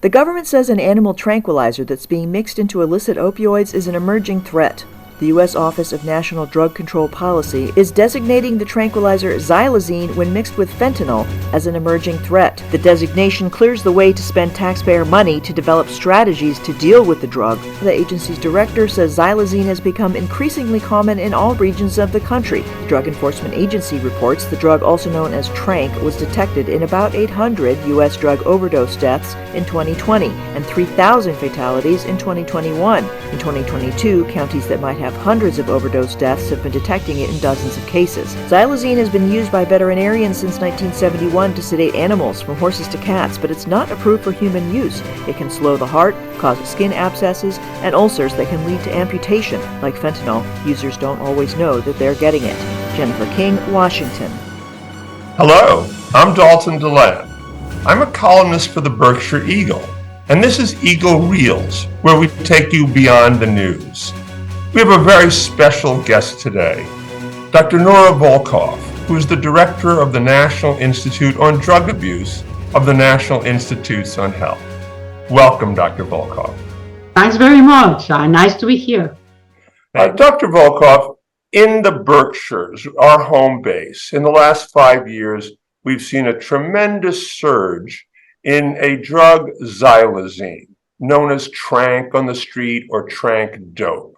The government says an animal tranquilizer that's being mixed into illicit opioids is an emerging threat. The U.S. Office of National Drug Control Policy is designating the tranquilizer xylazine when mixed with fentanyl as an emerging threat. The designation clears the way to spend taxpayer money to develop strategies to deal with the drug. The agency's director says xylazine has become increasingly common in all regions of the country. The Drug Enforcement Agency reports the drug, also known as tranq, was detected in about 800 U.S. drug overdose deaths in 2020 and 3,000 fatalities in 2021. In 2022, counties that might have hundreds of overdose deaths have been detecting it in dozens of cases. Xylazine has been used by veterinarians since 1971 to sedate animals, from horses to cats, but it's not approved for human use. It can slow the heart, cause skin abscesses, and ulcers that can lead to amputation. Like fentanyl, users don't always know that they're getting it. Jennifer King, Washington. Hello, I'm Dalton Delan. I'm a columnist for the Berkshire Eagle, and this is Eagle Reels, where we take you beyond the news. We have a very special guest today, Dr. Nora Volkow, who is the director of the National Institute on Drug Abuse of the National Institutes on Health. Welcome, Dr. Volkow. Thanks very much. Nice to be here. Dr. Volkow, in the Berkshires, our home base, in the last 5 years, we've seen a tremendous surge in a drug, xylazine, known as tranq on the street or tranq dope.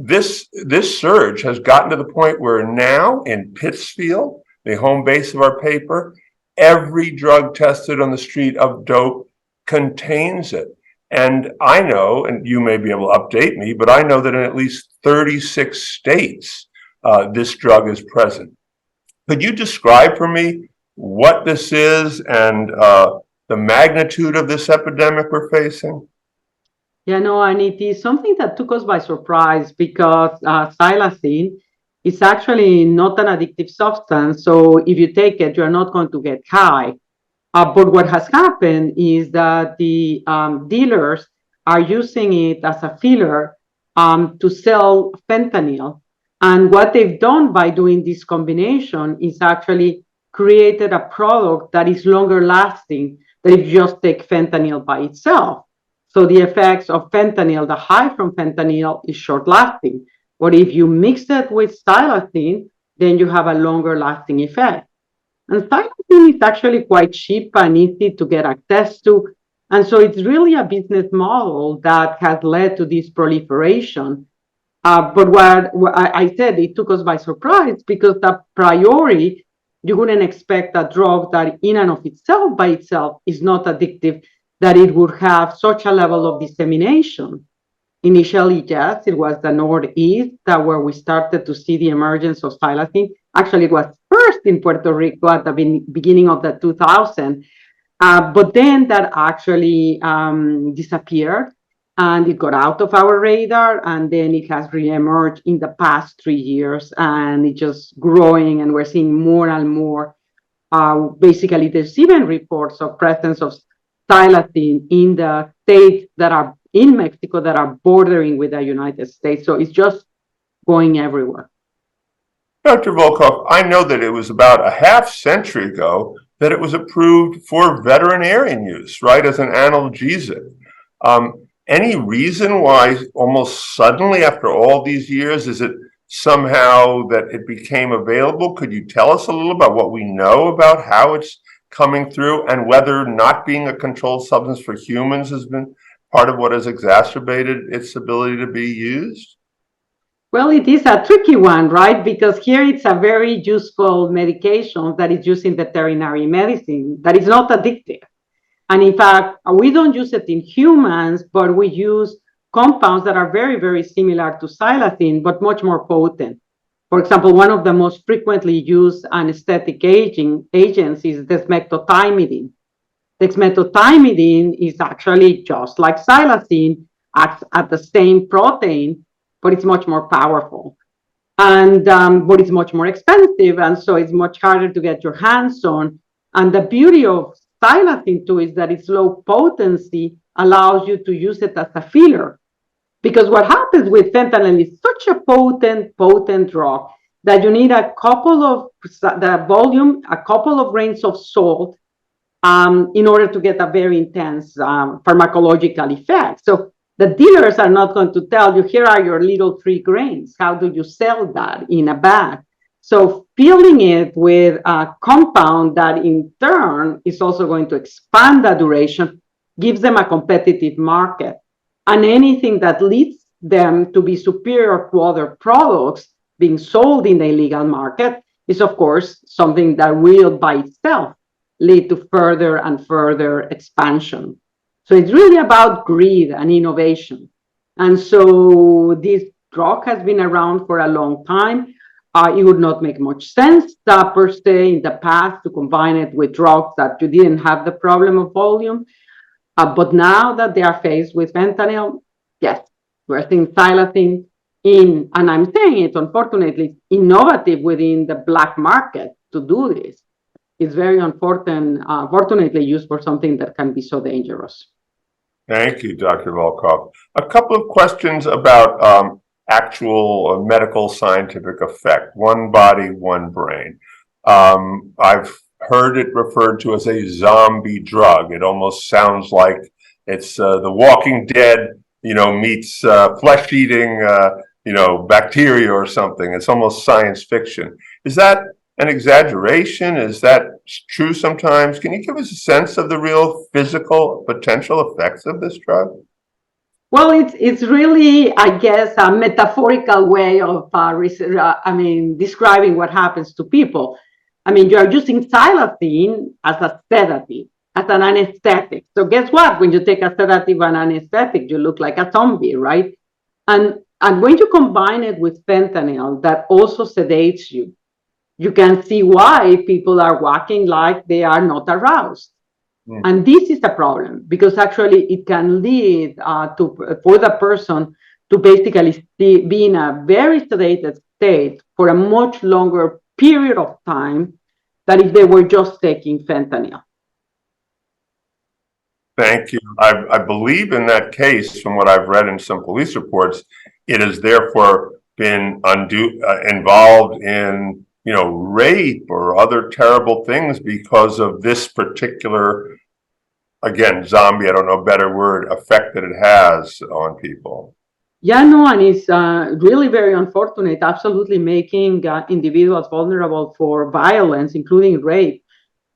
This surge has gotten to the point where now in Pittsfield, the home base of our paper, every drug tested on the street of dope contains it. And I know, and you may be able to update me, but I know that in at least 36 states, this drug is present. Could you describe for me what this is and the magnitude of this epidemic we're facing? Yeah, no, and it is something that took us by surprise because xylazine is actually not an addictive substance. So if you take it, you're not going to get high. But what has happened is that the dealers are using it as a filler to sell fentanyl. And what they've done by doing this combination is actually created a product that is longer lasting than if you just take fentanyl by itself. So the effects of fentanyl, the high from fentanyl, is short-lasting. But if you mix it with xylazine, then you have a longer-lasting effect. And xylazine is actually quite cheap and easy to get access to. And so it's really a business model that has led to this proliferation. But what I said, it took us by surprise because a priori, you wouldn't expect a drug that in and of itself, by itself, is not addictive, that it would have such a level of dissemination. Initially, yes, it was the Northeast where we started to see the emergence of xylazine. Actually, it was first in Puerto Rico at the beginning of the 2000s, but then that actually disappeared and it got out of our radar, and then it has reemerged in the past 3 years, and it's just growing, and we're seeing more and more. Basically, there's even reports of presence of xylazine in the states that are in Mexico that are bordering with the United States. So it's just going everywhere. Dr. Volkow, I know that it was about a half century ago that it was approved for veterinarian use, right, as an analgesic. Any reason why almost suddenly after all these years, is it somehow that it became available? Could you tell us a little about what we know about how it's coming through and whether not being a controlled substance for humans has been part of what has exacerbated its ability to be used? Well, it is a tricky one, right? Because here it's a very useful medication that is used in veterinary medicine that is not addictive. And in fact, we don't use it in humans, but we use compounds that are very, very similar to xylazine, but much more potent. For example, one of the most frequently used anesthetic agents is dexmedetomidine. Dexmedetomidine is actually just like xylazine, acts at the same protein, but it's much more powerful. And but it's much more expensive, and so it's much harder to get your hands on. And the beauty of xylazine too is that its low potency allows you to use it as a filler. Because what happens with fentanyl is such a potent drug that you need a couple of grains of salt in order to get a very intense pharmacological effect. So the dealers are not going to tell you, here are your little 3 grains. How do you sell that in a bag? So filling it with a compound that in turn is also going to expand the duration gives them a competitive market. And anything that leads them to be superior to other products being sold in the illegal market is, of course, something that will by itself lead to further and further expansion. So it's really about greed and innovation. And so this drug has been around for a long time. It would not make much sense per se in the past to combine it with drugs that you didn't have the problem of volume. But now that they are faced with fentanyl, yes, we're seeing xylazine in, and I'm saying it unfortunately, innovative within the black market to do this. It's very unfortunately used for something that can be so dangerous. Thank you, Dr. Volkow. A couple of questions about actual medical scientific effect. One body, one brain. I've heard it referred to as a zombie drug. It almost sounds like it's The Walking Dead, meets flesh-eating, bacteria or something. It's almost science fiction. Is that an exaggeration? Is that true sometimes? Can you give us a sense of the real physical potential effects of this drug? Well, it's really, I guess, a metaphorical way of describing what happens to people. I mean, you are using xylazine as a sedative, as an anesthetic. So guess what? When you take a sedative and anesthetic, you look like a zombie, right? And when you combine it with fentanyl, that also sedates you, you can see why people are walking like they are not aroused. And this is a problem because actually it can lead for the person to basically be in a very sedated state for a much longer period of time than if they were just taking fentanyl. Thank you. I believe in that case, from what I've read in some police reports, it has therefore been involved in rape or other terrible things because of this particular, again, zombie, I don't know a better word, effect that it has on people. Yeah, no, and it's really very unfortunate, absolutely making individuals vulnerable for violence, including rape.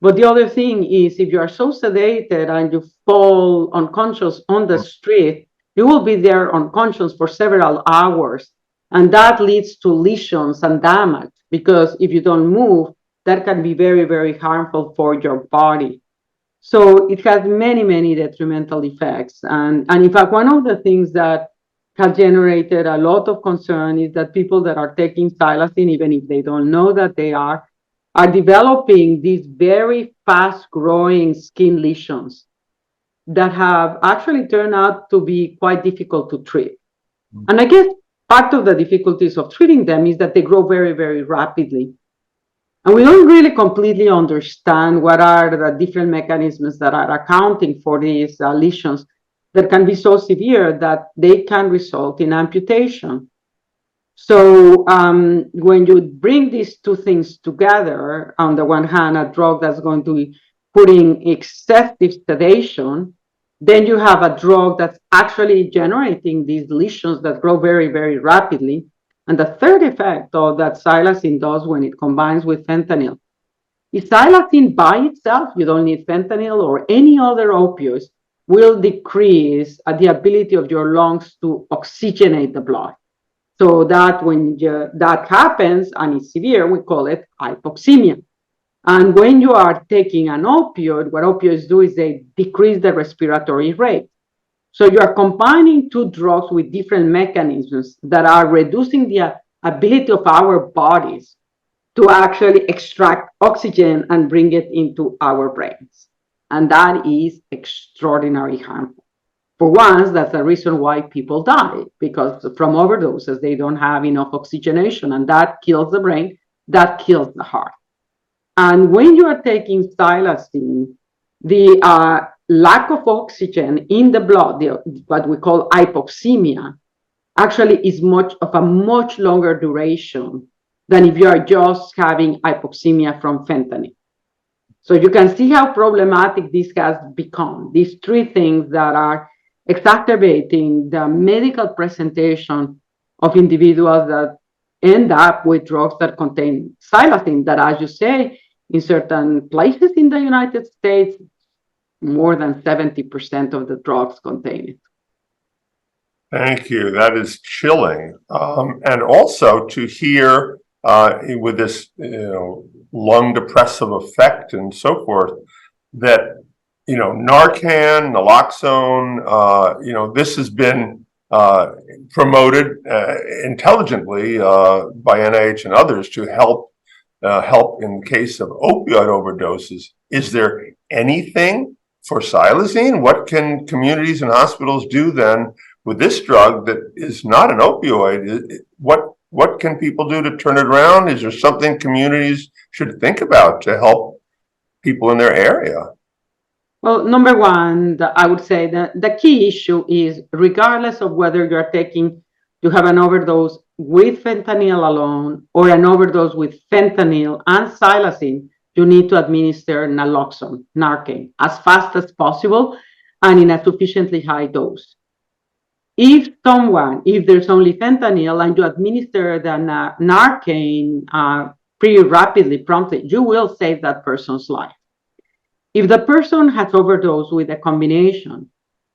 But the other thing is, if you are so sedated and you fall unconscious on the street, you will be there unconscious for several hours. And that leads to lesions and damage, because if you don't move, that can be very, very harmful for your body. So it has many, many detrimental effects. And in fact, one of the things that has generated a lot of concern is that people that are taking xylazine, even if they don't know that they are developing these very fast-growing skin lesions that have actually turned out to be quite difficult to treat. And I guess part of the difficulties of treating them is that they grow very, very rapidly. And we don't really completely understand what are the different mechanisms that are accounting for these lesions that can be so severe that they can result in amputation. So when you bring these two things together, on the one hand, a drug that's going to be putting excessive sedation, then you have a drug that's actually generating these lesions that grow very, very rapidly. And the third effect of that xylazine does when it combines with fentanyl is xylazine by itself, you don't need fentanyl or any other opioids, will decrease the ability of your lungs to oxygenate the blood. So that when that happens and it's severe, we call it hypoxemia. And when you are taking an opioid, what opioids do is they decrease the respiratory rate. So you are combining two drugs with different mechanisms that are reducing the ability of our bodies to actually extract oxygen and bring it into our brains. And that is extraordinarily harmful. For once, that's the reason why people die, because from overdoses, they don't have enough oxygenation, and that kills the brain, that kills the heart. And when you are taking xylazine, the lack of oxygen in the blood, what we call hypoxemia, actually is much longer duration than if you are just having hypoxemia from fentanyl. So you can see how problematic this has become. These three things that are exacerbating the medical presentation of individuals that end up with drugs that contain xylazine, that, as you say, in certain places in the United States, more than 70% of the drugs contain it. Thank you. That is chilling. And also to hear with this, lung depressive effect and so forth, that, Narcan, naloxone, this has been promoted intelligently by NIH and others to help in the case of opioid overdoses. Is there anything for xylazine? What can communities and hospitals do then with this drug that is not an opioid? What can people do to turn it around? Is there something communities should think about to help people in their area? Well, number one, I would say that the key issue is, regardless of whether you have an overdose with fentanyl alone or an overdose with fentanyl and xylazine, you need to administer naloxone, Narcan, as fast as possible and in a sufficiently high dose. If there's only fentanyl and you administer the Narcan pretty rapidly, promptly, you will save that person's life. If the person has overdosed with a combination,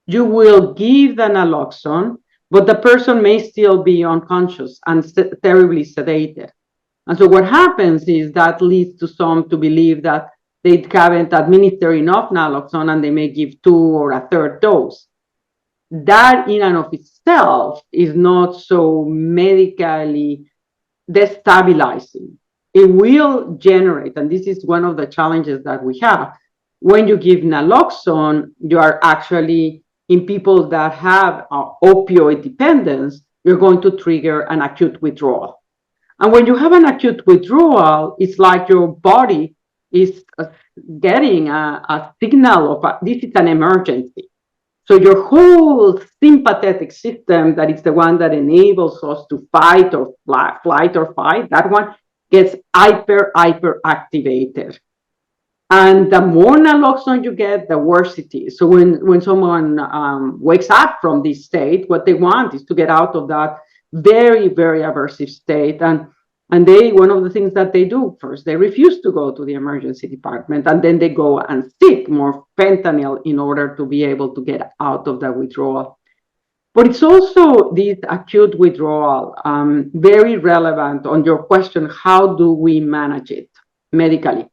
you will give the naloxone, but the person may still be unconscious and terribly sedated. And so what happens is that leads to some to believe that they haven't administered enough naloxone and they may give 2 or a third dose. That in and of itself is not so medically destabilizing. It will generate, and this is one of the challenges that we have, when you give naloxone, you are actually, in people that have opioid dependence, you're going to trigger an acute withdrawal. And when you have an acute withdrawal, it's like your body is getting a signal of this is an emergency. So your whole sympathetic system, that is the one that enables us to fight or flight or fight, that one gets hyper activated. And the more naloxone you get, the worse it is. So when someone wakes up from this state, what they want is to get out of that very, very aversive state. And one of the things that they do first, they refuse to go to the emergency department, and then they go and seek more fentanyl in order to be able to get out of the withdrawal. But it's also this acute withdrawal, very relevant on your question, how do we manage it medically?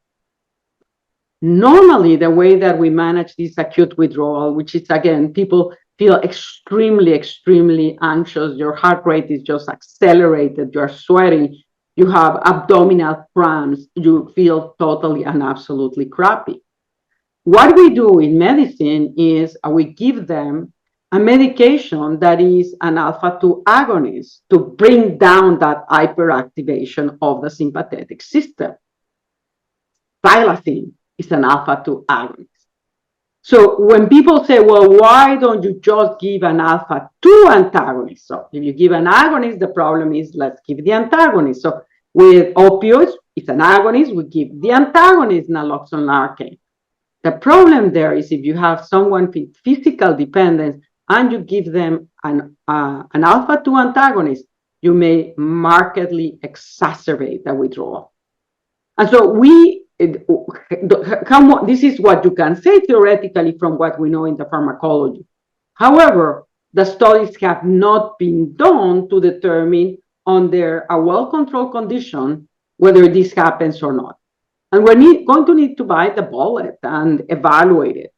Normally, the way that we manage this acute withdrawal, which is, again, people feel extremely anxious, your heart rate is just accelerated, you're sweating, you have abdominal cramps, you feel totally and absolutely crappy. What we do in medicine is we give them a medication that is an alpha-2 agonist to bring down that hyperactivation of the sympathetic system. Xylazine is an alpha-2 agonist. So when people say, well, why don't you just give an alpha-2 antagonist? So if you give an agonist, the problem is, let's give the antagonist. So with opioids, it's an agonist, we give the antagonist naloxone Narcan. The problem there is, if you have someone with physical dependence and you give them an alpha-2 antagonist, you may markedly exacerbate the withdrawal. And so this is what you can say theoretically from what we know in the pharmacology. However, the studies have not been done to determine under a well-controlled condition whether this happens or not. And we're going to need to bite the bullet and evaluate it.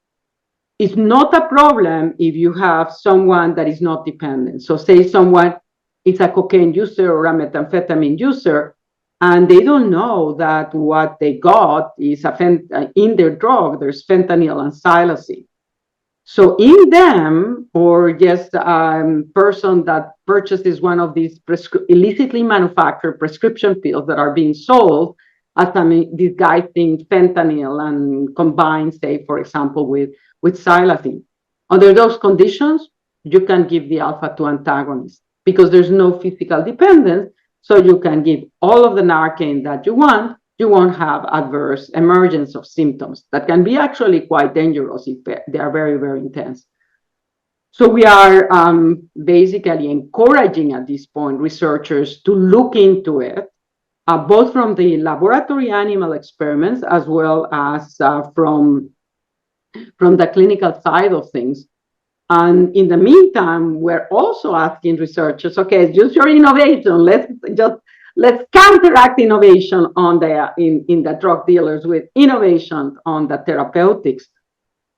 It's not a problem if you have someone that is not dependent. So say someone is a cocaine user or a methamphetamine user, and they don't know that what they got is in their drug, there's fentanyl and xylazine. So in them, or just a person that purchases one of these illicitly manufactured prescription pills that are being sold, as these guys think fentanyl and combined, say, for example, with xylazine. Under those conditions, you can give the alpha-2 antagonist because there's no physical dependence. So you can give all of the Narcan that you want, you won't have adverse emergence of symptoms that can be actually quite dangerous if they are very, very intense. So we are basically encouraging at this point researchers to look into it, both from the laboratory animal experiments as well as from the clinical side of things. And in the meantime, we're also asking researchers, okay, use your innovation. Let's counteract innovation on in the drug dealers with innovation on the therapeutics,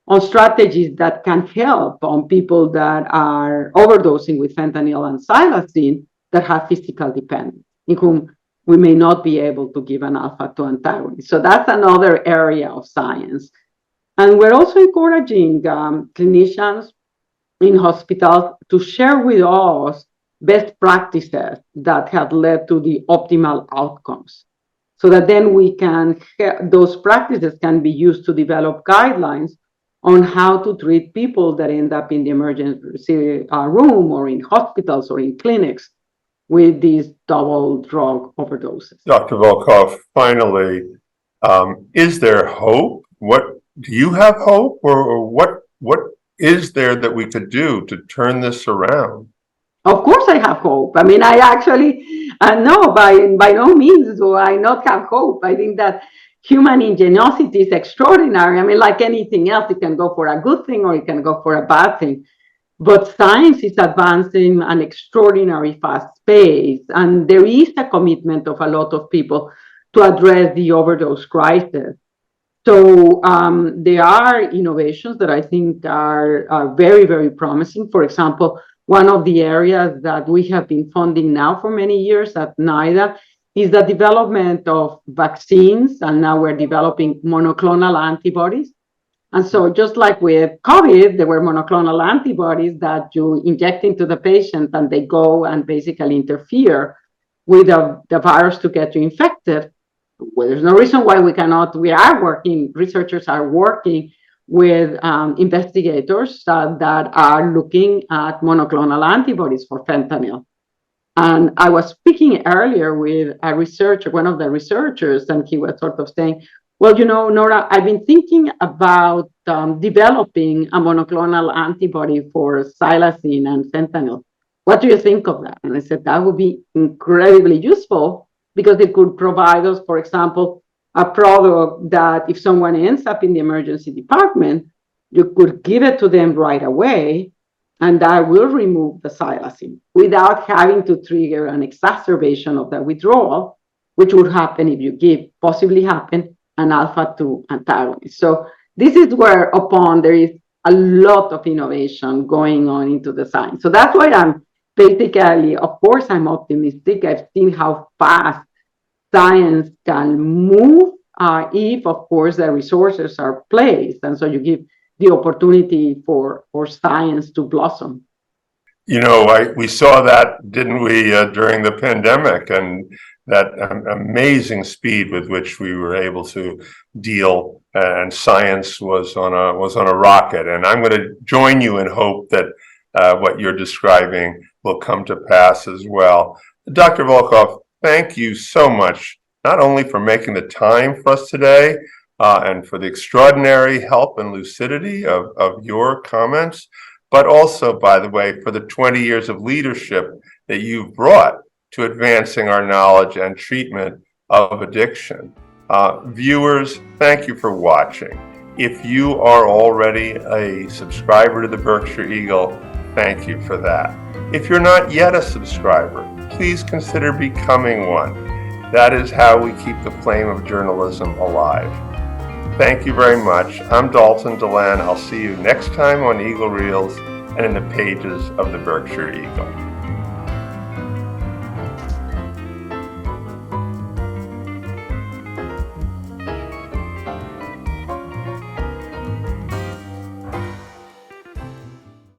on strategies that can help on people that are overdosing with fentanyl and xylazine that have physical dependence, in whom we may not be able to give an alpha-2 antagonist. So that's another area of science. And we're also encouraging clinicians in hospitals to share with us best practices that have led to the optimal outcomes, so that then those practices can be used to develop guidelines on how to treat people that end up in the emergency room or in hospitals or in clinics with these double drug overdoses. Dr. Volkow, finally, is there hope? Do you have hope, or what is there that we could do to turn this around? Of course I have hope. I mean, I actually, no, by no means do I not have hope. I think that human ingenuity is extraordinary. I mean, like anything else, it can go for a good thing or it can go for a bad thing. But science is advancing an extraordinary fast pace, and there is a commitment of a lot of people to address the overdose crisis. So there are innovations that I think are very, very promising. For example, one of the areas that we have been funding now for many years at NIDA is the development of vaccines, and now we're developing monoclonal antibodies. And so just like with COVID, there were monoclonal antibodies that you inject into the patient and they go and basically interfere with the virus to get you infected. Well, there's no reason why researchers are working with investigators that are looking at monoclonal antibodies for fentanyl. And I was speaking earlier with a researcher, one of the researchers, and he was sort of saying, well, you know, Nora, I've been thinking about developing a monoclonal antibody for xylazine and fentanyl. What do you think of that? And I said, that would be incredibly useful, because it could provide us, for example, a product that if someone ends up in the emergency department, you could give it to them right away, and that will remove the xylazine without having to trigger an exacerbation of the withdrawal, which would happen if you possibly happen an alpha-2 antagonist. So this is where there is a lot of innovation going on into the science. So that's why I'm basically, of course, I'm optimistic. I've seen how fast science can move if, of course, the resources are placed. And so you give the opportunity for science to blossom. You know, we saw that, didn't we, during the pandemic, and that amazing speed with which we were able to deal, and science was on a rocket. And I'm going to join you in hope that what you're describing will come to pass as well. Dr. Volkow, thank you so much, not only for making the time for us today, and for the extraordinary help and lucidity of your comments, but also, by the way, for the 20 years of leadership that you've brought to advancing our knowledge and treatment of addiction. Viewers, thank you for watching. If you are already a subscriber to the Berkshire Eagle, thank you for that. If you're not yet a subscriber, please consider becoming one. That is how we keep the flame of journalism alive. Thank you very much. I'm Dalton Delan. I'll see you next time on Eagle Reels and in the pages of the Berkshire Eagle.